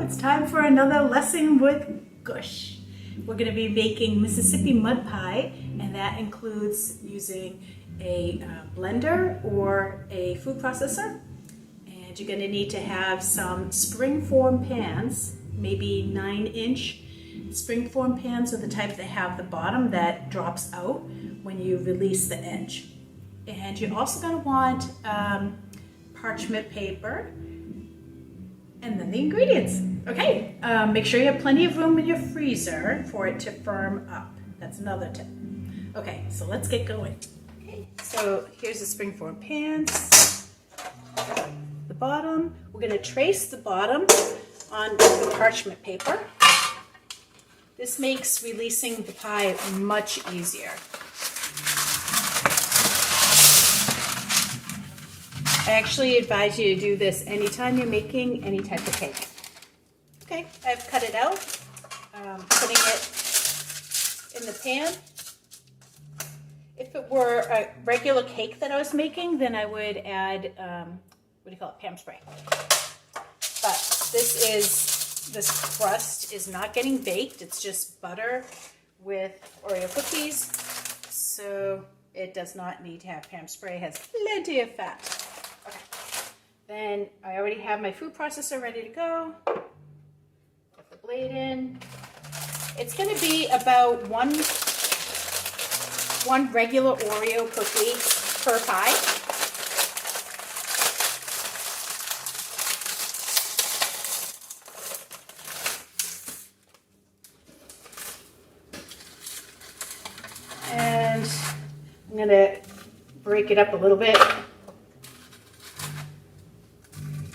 it's time for another lesson with Gush. We're going to be making Mississippi mud pie, and that includes using a blender or a food processor. And you're going to need to have some springform pans, maybe 9-inch. Springform pans are the type that have the bottom that drops out when you release the edge. And you're also going to want parchment paper, and then the ingredients. Okay, make sure you have plenty of room in your freezer for it to firm up. That's another tip. Okay, so let's get going. Okay, so here's the springform pans. The bottom, we're going to trace the bottom on the parchment paper. This makes releasing the pie much easier. I actually advise you to do this anytime you're making any type of cake. Okay, I've cut it out, putting it in the pan. If it were a regular cake that I was making, then I would add, Pam spray. But this crust is not getting baked. It's just butter with Oreo cookies. So it does not need to have Pam spray. It has plenty of fat. Okay, then I already have my food processor ready to go. Put the blade in. It's going to be about one regular Oreo cookie per pie. And I'm going to break it up a little bit.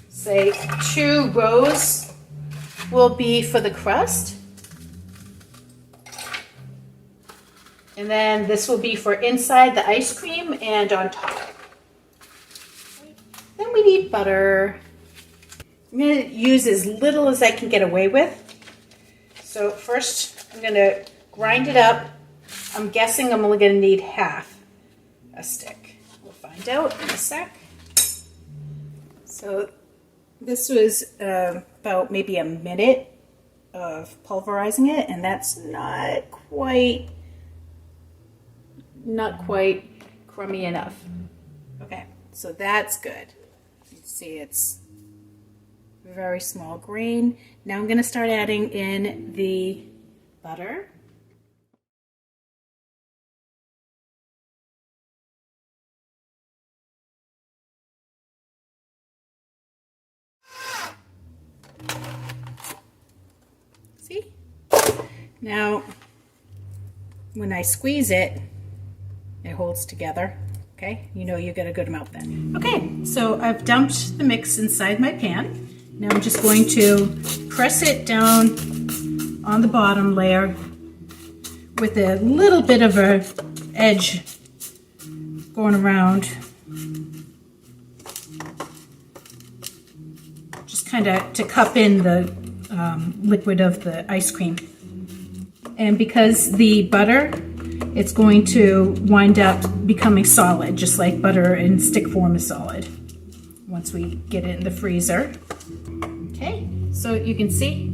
Say 2 rows will be for the crust. And then this will be for inside the ice cream and on top. Then we need butter. I'm going to use as little as I can get away with. So first I'm going to grind it up. I'm guessing I'm only going to need half a stick. We'll find out in a sec. So this was about maybe a minute of pulverizing it, and that's not quite crummy enough. Okay, so that's good. You can see it's very small grain. Now I'm going to start adding in the butter. See? Now, when I squeeze it, it holds together. Okay? You know you get a good amount then. Okay, so I've dumped the mix inside my pan. Now I'm just going to press it down on the bottom layer with a little bit of a edge going around. Just kind of to cup in the liquid of the ice cream. And because the butter, it's going to wind up becoming solid, just like butter in stick form is solid once we get it in the freezer. Okay, so you can see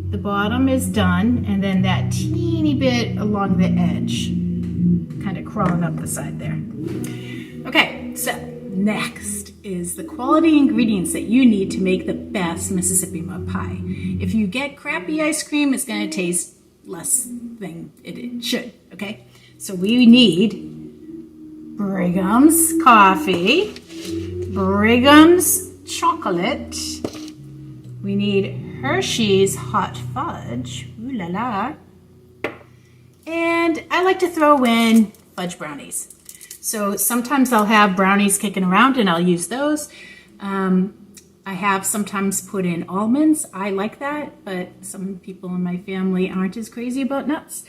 the bottom is done, and then that teeny bit along the edge, kind of crawling up the side there. Okay, so next is the quality ingredients that you need to make the best Mississippi mud pie. If you get crappy ice cream, it's going to taste less than it should, okay? So we need Brigham's coffee, Brigham's chocolate, we need Hershey's hot fudge, ooh la la, and I like to throw in fudge brownies. So sometimes I'll have brownies kicking around and I'll use those. I have sometimes put in almonds. I like that, but some people in my family aren't as crazy about nuts.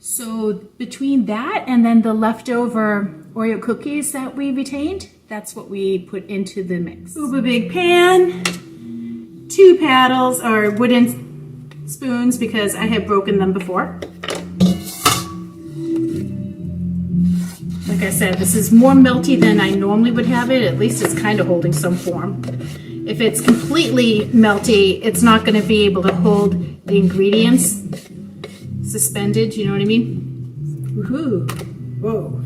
So between that and then the leftover Oreo cookies that we retained, that's what we put into the mix. Uber big pan, 2 paddles or wooden spoons because I have broken them before. Like I said, this is more melty than I normally would have it. At least it's kind of holding some form. If it's completely melty, it's not going to be able to hold the ingredients suspended, you know what I mean? Woohoo! Whoa.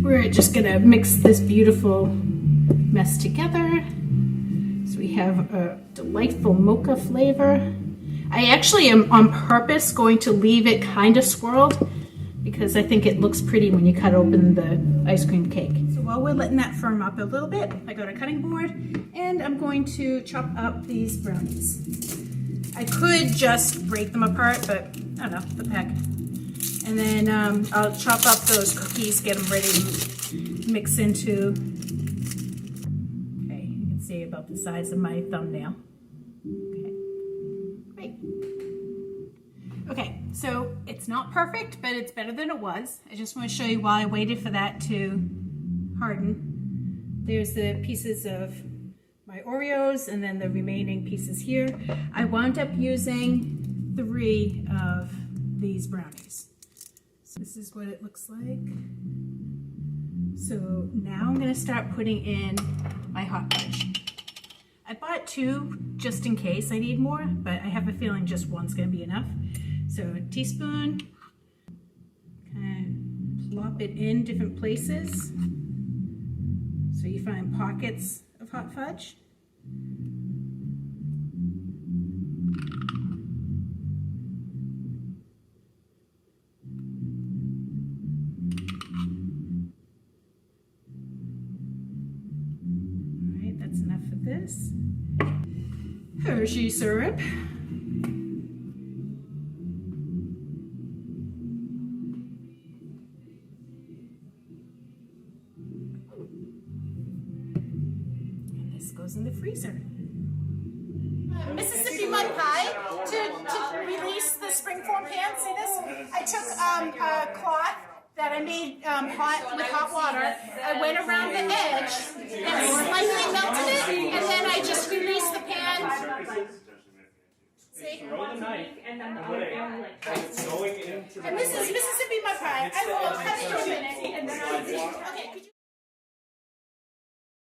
We're just going to mix this beautiful mess together. So we have a delightful mocha flavor. I actually am on purpose going to leave it kind of swirled because I think it looks pretty when you cut open the ice cream cake. So while we're letting that firm up a little bit, I got a cutting board and I'm going to chop up these brownies. I could just break them apart, but I don't know, the heck. And then I'll chop up those cookies, get them ready to mix into. Okay, you can see about the size of my thumbnail. Okay, great. Okay, so it's not perfect, but it's better than it was. I just want to show you while I waited for that to harden. There's the pieces of my Oreos and then the remaining pieces here. I wound up using 3 of these brownies. So this is what it looks like. So now I'm going to start putting in my hot fudge. I bought 2 just in case I need more, but I have a feeling just one's going to be enough. So a teaspoon, kind of plop it in different places so you find pockets of hot fudge. All right, that's enough for this. Hershey syrup. Goes in the freezer. Mississippi mud pie to release the springform pan. See this? I took a cloth that I made hot with hot water. I went around the edge and slightly melted it, and then I just released the pan. See? And this is Mississippi mud pie. I will cut it in a minute. Okay.